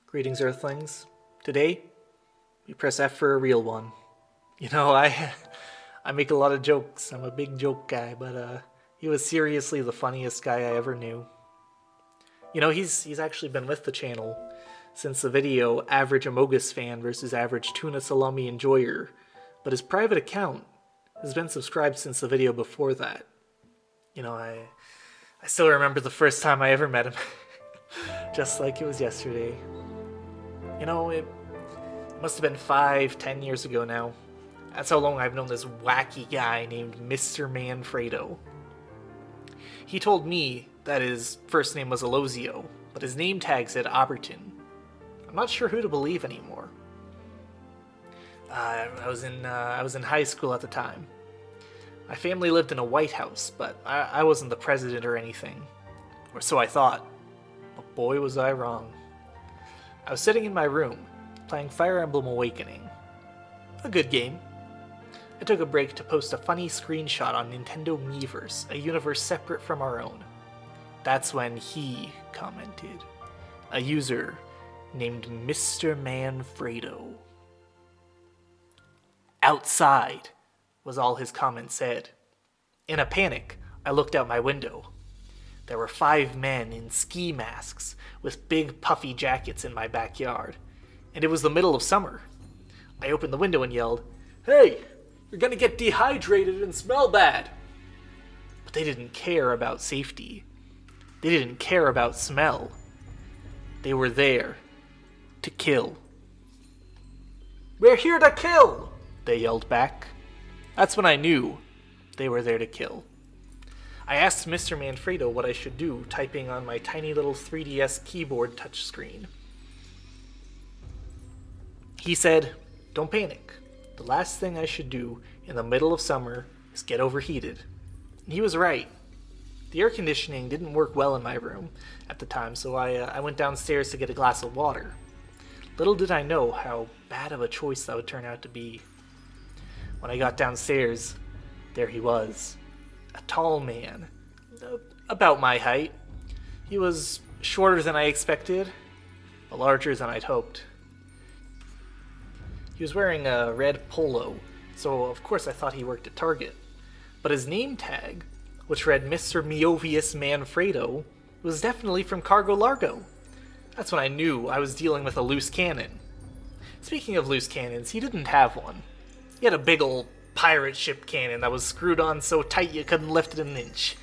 Greetings, Earthlings. Today, we press F for a real one. You know, I make a lot of jokes. I'm a big joke guy, but he was seriously the funniest guy I ever knew. You know, he's actually been with the channel since the video Average Amogus Fan versus Average Tuna Salami Enjoyer, but his private account has been subscribed since the video before that. You know, I still remember the first time I ever met him, just like it was yesterday. You know, it must have been 5-10 years ago now. That's how long I've known this wacky guy named Mr Manfredo. He told me that his first name was Alozio, but his name tag said Aberton. I'm not sure who to believe anymore. I was in high school at the time. My family lived in a White House, but I wasn't the president or anything. Or so I thought. But boy was I wrong. I was sitting in my room, playing Fire Emblem Awakening. A good game. I took a break to post a funny screenshot on Nintendo Miiverse, a universe separate from our own. That's when he commented. A user named Mr Manfredo. Outside, was all his comment said. In a panic, I looked out my window. There were 5 men in ski masks with big puffy jackets in my backyard, and it was the middle of summer. I opened the window and yelled, "Hey, you're gonna get dehydrated and smell bad." But they didn't care about safety. They didn't care about smell. They were there to kill. "We're here to kill!" they yelled back. That's when I knew they were there to kill. I asked Mr. Manfredo what I should do, typing on my tiny little 3DS keyboard touchscreen. He said, "Don't panic. The last thing I should do in the middle of summer is get overheated." And he was right. The air conditioning didn't work well in my room at the time, so I went downstairs to get a glass of water. Little did I know how bad of a choice that would turn out to be. When I got downstairs, there he was. A tall man, about my height. He was shorter than I expected, but larger than I'd hoped. He was wearing a red polo, so of course I thought he worked at Target. But his name tag, which read Mr. Miovius Manfredo, was definitely from Cargo Largo. That's when I knew I was dealing with a loose cannon. Speaking of loose cannons, he didn't have one. He had a big ol' pirate ship cannon that was screwed on so tight you couldn't lift it an inch.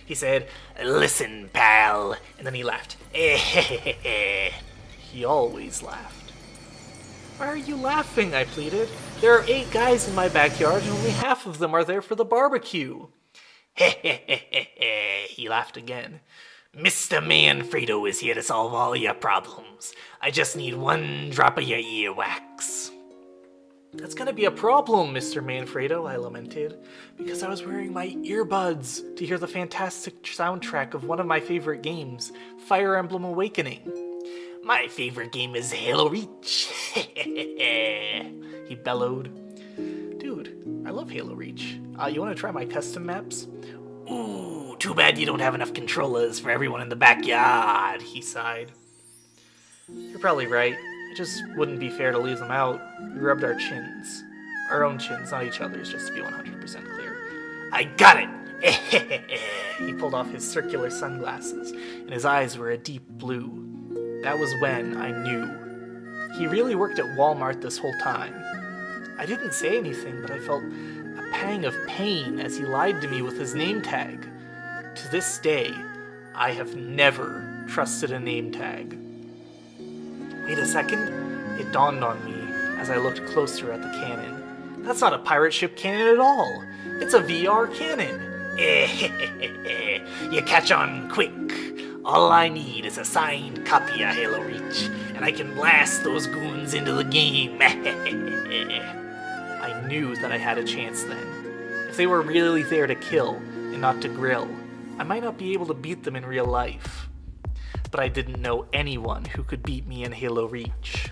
He said, "Listen, pal," and then he laughed. He always laughed. "Why are you laughing?" I pleaded. "There are 8 guys in my backyard and only half of them are there for the barbecue." He laughed again. "Mr. Manfredo is here to solve all your problems. I just need 1 drop of your earwax." "That's gonna be a problem, Mr. Manfredo," I lamented, because I was wearing my earbuds to hear the fantastic soundtrack of one of my favorite games, Fire Emblem Awakening. "My favorite game is Halo Reach," he bellowed. "Dude, I love Halo Reach. You wanna try my custom maps?" "Ooh, too bad you don't have enough controllers for everyone in the backyard," he sighed. "You're probably right. It just wouldn't be fair to leave them out. We rubbed our chins. Our own chins, not each other's, just to be 100% clear." "I got it!" He pulled off his circular sunglasses, and his eyes were a deep blue. That was when I knew. He really worked at Walmart this whole time. I didn't say anything, but I felt a pang of pain as he lied to me with his name tag. To this day, I have never trusted a name tag. Wait a second, it dawned on me as I looked closer at the cannon. That's not a pirate ship cannon at all. It's a VR cannon. You catch on quick. All I need is a signed copy of Halo Reach, and I can blast those goons into the game. I knew that I had a chance then. If they were really there to kill and not to grill, I might not be able to beat them in real life. But I didn't know anyone who could beat me in Halo Reach.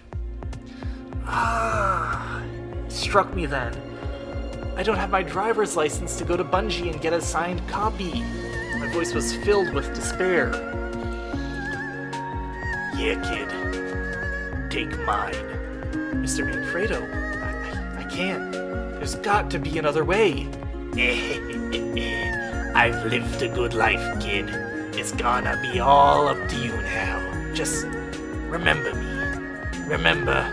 It struck me then. I don't have my driver's license to go to Bungie and get a signed copy. My voice was filled with despair. Yeah, kid. Take mine. Mr. Manfredo, I can't. There's got to be another way. I've lived a good life, kid. It's gonna be all up to you now. Just remember me. Remember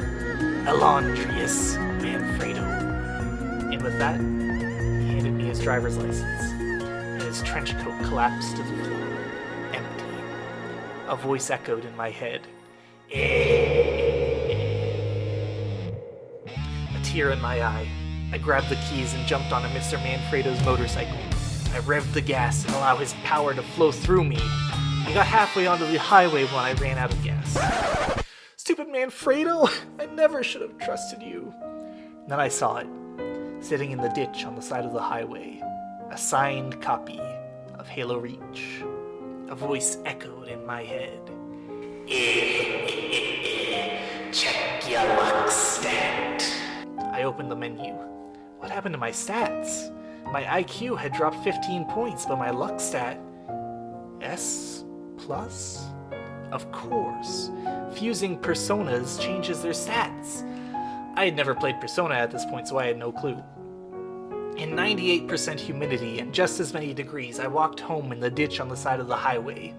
Alondrius Manfredo. And with that, he handed me his driver's license, and his trench coat collapsed to the floor, empty. A voice echoed in my head. A tear in my eye. I grabbed the keys and jumped onto Mr. Manfredo's motorcycle. I revved the gas and allowed his power to flow through me. I got halfway onto the highway when I ran out of gas. Stupid Manfredo! I never should have trusted you. Then I saw it, sitting in the ditch on the side of the highway. A signed copy of Halo Reach. A voice echoed in my head. Check your luck stat. I opened the menu. What happened to my stats? My IQ had dropped 15 points, but my luck stat... S+? Of course. Fusing personas changes their stats. I had never played Persona at this point, so I had no clue. In 98% humidity and just as many degrees, I walked home in the ditch on the side of the highway.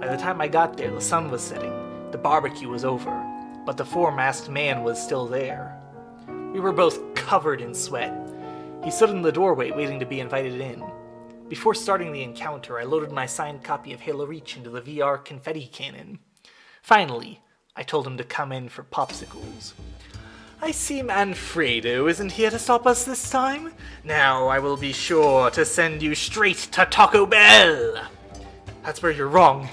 By the time I got there, the sun was setting. The barbecue was over, but the four-masked man was still there. We were both covered in sweat. He stood in the doorway waiting to be invited in. Before starting the encounter, I loaded my signed copy of Halo Reach into the VR confetti cannon. Finally, I told him to come in for popsicles. I see Manfredo isn't here to stop us this time. Now I will be sure to send you straight to Taco Bell. That's where you're wrong.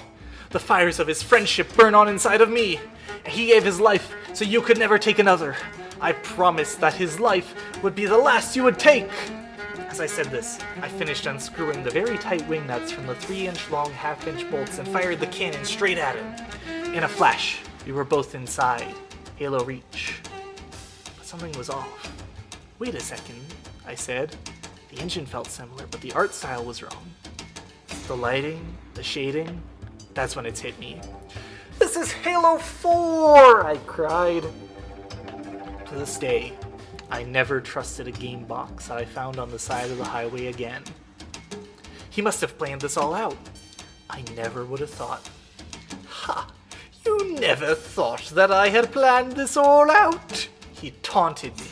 The fires of his friendship burn on inside of me. He gave his life so you could never take another. I promised that his life would be the last you would take. As I said this, I finished unscrewing the very tight wing nuts from the 3-inch long half-inch bolts and fired the cannon straight at him. In a flash, we were both inside Halo Reach. But something was off. Wait a second, I said. The engine felt similar, but the art style was wrong. The lighting, the shading, that's when it's hit me. This is Halo 4, I cried. To this day, I never trusted a game box that I found on the side of the highway again. He must have planned this all out. I never would have thought. Ha! You never thought that I had planned this all out? He taunted me.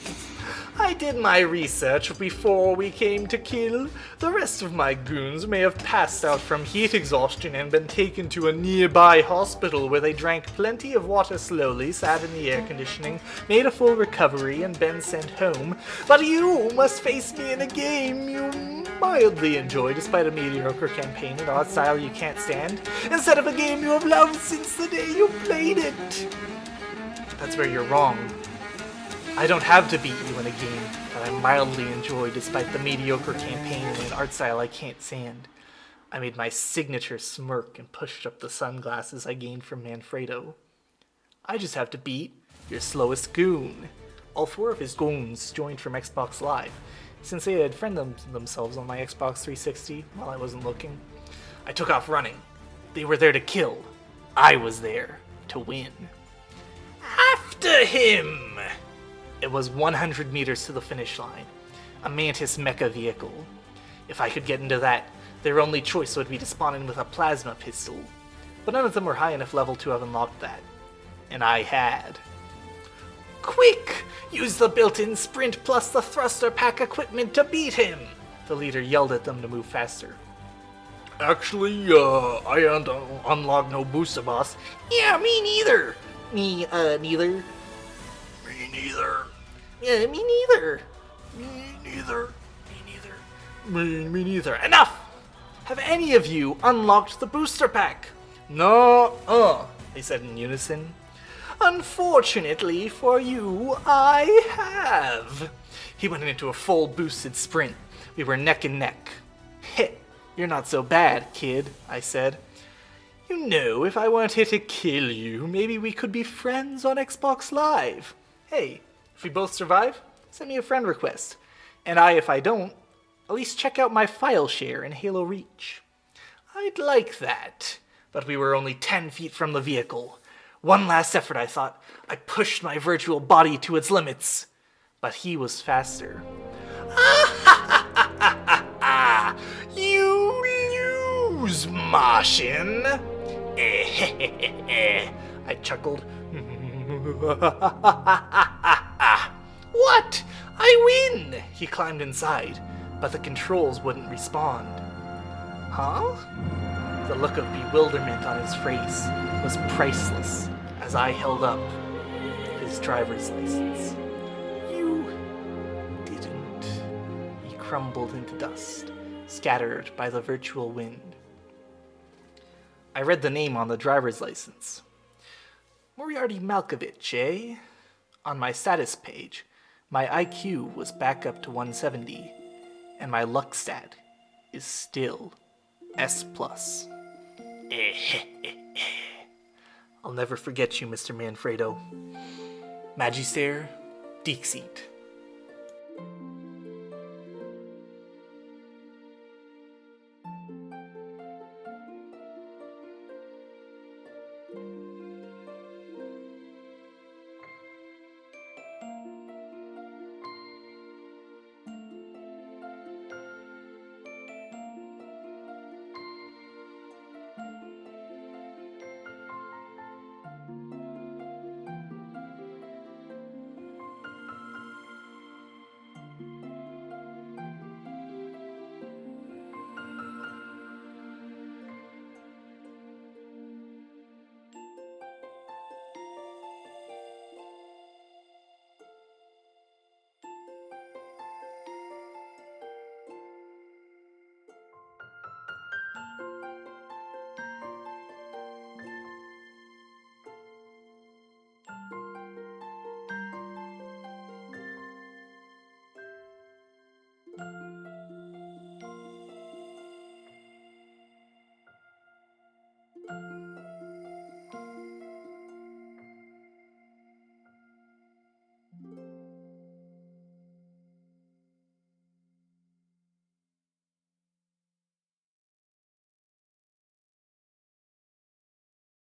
I did my research before we came to kill. The rest of my goons may have passed out from heat exhaustion and been taken to a nearby hospital where they drank plenty of water slowly, sat in the air conditioning, made a full recovery, and been sent home. But you must face me in a game you mildly enjoy despite a mediocre campaign and art style you can't stand, instead of a game you have loved since the day you played it. That's where you're wrong. I don't have to beat you in a game that I mildly enjoy despite the mediocre campaign and an art style I can't stand. I made my signature smirk and pushed up the sunglasses I gained from Manfredo. I just have to beat your slowest goon. All 4 of his goons joined from Xbox Live, since they had friended themselves on my Xbox 360 while I wasn't looking. I took off running. They were there to kill. I was there to win. After him! It was 100 meters to the finish line. A Mantis mecha vehicle. If I could get into that, their only choice would be to spawn in with a plasma pistol. But none of them were high enough level to have unlocked that. And I had. Quick! Use the built-in sprint plus the thruster pack equipment to beat him! The leader yelled at them to move faster. Actually, I unlocked no booster, boss. Yeah, me neither. Neither. Me neither. Yeah, me neither. Me neither. Me neither. Enough! Have any of you unlocked the booster pack? No, they said in unison. Unfortunately for you, I have. He went into a full boosted sprint. We were neck and neck. Heh, you're not so bad, kid, I said. You know, if I wanted to kill you, maybe we could be friends on Xbox Live. Hey, if we both survive, send me a friend request. And if I don't, at least check out my file share in Halo Reach. I'd like that. But we were only 10 feet from the vehicle. One last effort, I thought. I pushed my virtual body to its limits. But he was faster. You lose, Martian. I chuckled. What? I win! He climbed inside, but the controls wouldn't respond. Huh? The look of bewilderment on his face was priceless as I held up his driver's license. You didn't. He crumbled into dust, scattered by the virtual wind. I read the name on the driver's license. Moriarty Malkovich, eh? On my status page, my IQ was back up to 170, and my luck stat is still S+. I'll never forget you, Mr. Manfredo. Magister, Dixit.